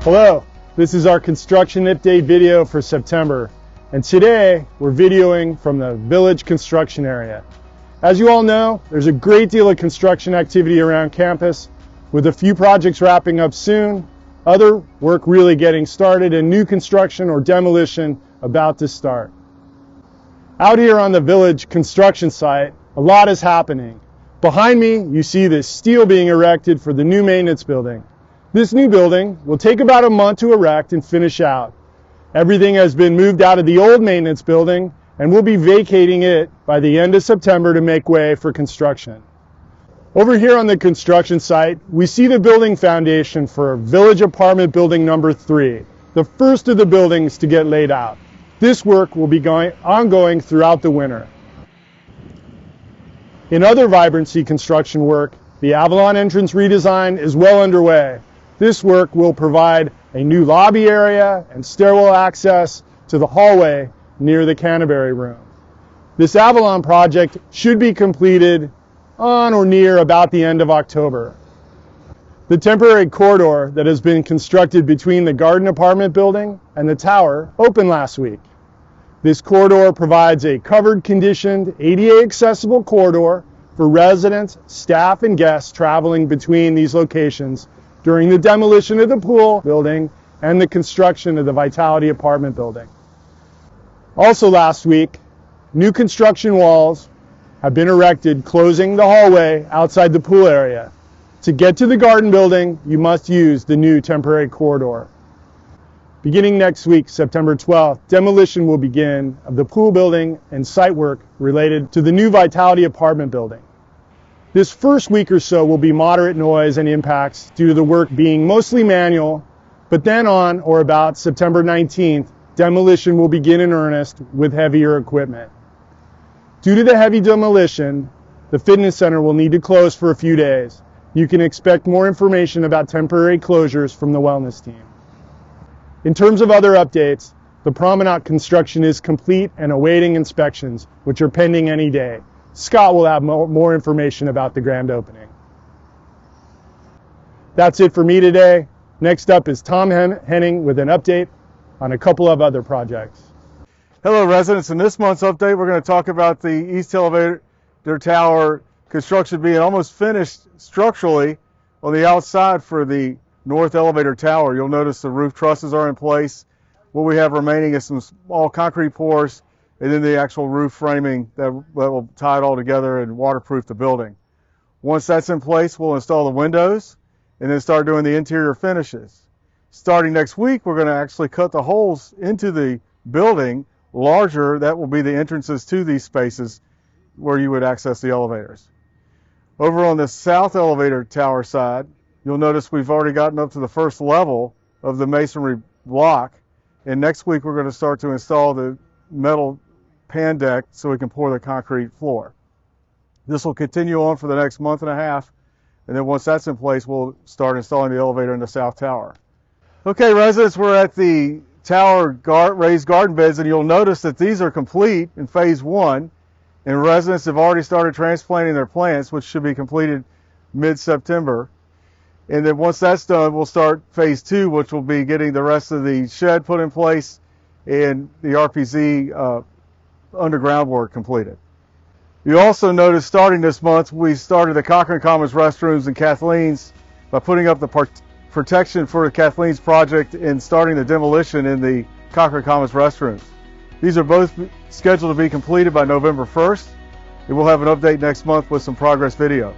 Hello, this is our construction update video for September, and today we're videoing from the Village construction area. As you all know, there's a great deal of construction activity around campus, with a few projects wrapping up soon, other work really getting started, and new construction or demolition about to start. Out here on the Village construction site, a lot is happening. Behind me, you see the steel being erected for the new maintenance building. This new building will take about a month to erect and finish out. Everything has been moved out of the old maintenance building, and we'll be vacating it by the end of September to make way for construction. Over here on the construction site, we see the building foundation for Village Apartment Building number 3, the first of the buildings to get laid out. This work will be ongoing throughout the winter. In other vibrancy construction work, the Avalon entrance redesign is well underway. This work will provide a new lobby area and stairwell access to the hallway near the Canterbury room. This Avalon project should be completed on or near about the end of October. The temporary corridor that has been constructed between the Garden Apartment Building and the tower opened last week. This corridor provides a covered, conditioned, ADA accessible corridor for residents, staff, and guests traveling between these locations during the demolition of the pool building and the construction of the Vitality Apartment Building. Also last week, new construction walls have been erected closing the hallway outside the pool area. To get to the garden building, you must use the new temporary corridor. Beginning next week, September 12th, demolition will begin of the pool building and site work related to the new Vitality Apartment Building. This first week or so will be moderate noise and impacts due to the work being mostly manual, but then on or about September 19th, demolition will begin in earnest with heavier equipment. Due to the heavy demolition, the fitness center will need to close for a few days. You can expect more information about temporary closures from the wellness team. In terms of other updates, the promenade construction is complete and awaiting inspections, which are pending any day. Scott will have more information about the grand opening. That's it for me today. Next up is Tom Henning with an update on a couple of other projects. Hello residents, in this month's update we're going to talk about the East Elevator Tower construction being almost finished structurally on the outside for the North Elevator Tower. You'll notice the roof trusses are in place. What we have remaining is some small concrete pours and then the actual roof framing that will tie it all together and waterproof the building. Once that's in place, we'll install the windows and then start doing the interior finishes. Starting next week, we're going to actually cut the holes into the building larger. That will be the entrances to these spaces where you would access the elevators. Over on the South Elevator Tower side, you'll notice we've already gotten up to the first level of the masonry block, and next week we're going to start to install the metal pan deck so we can pour the concrete floor. This will continue on for the next month and a half, and then once that's in place, we'll start installing the elevator in the South Tower. Okay, residents, we're at the tower raised garden beds, and you'll notice that these are complete in phase 1, and residents have already started transplanting their plants, which should be completed mid-September. And then once that's done, we'll start phase 2, which will be getting the rest of the shed put in place and the RPZ underground work completed. You also notice starting this month, we started the Cochran Commons restrooms and Kathleen's by putting up the protection for the Kathleen's project and starting the demolition in the Cochran Commons restrooms. These are both scheduled to be completed by November 1st, and we'll have an update next month with some progress video.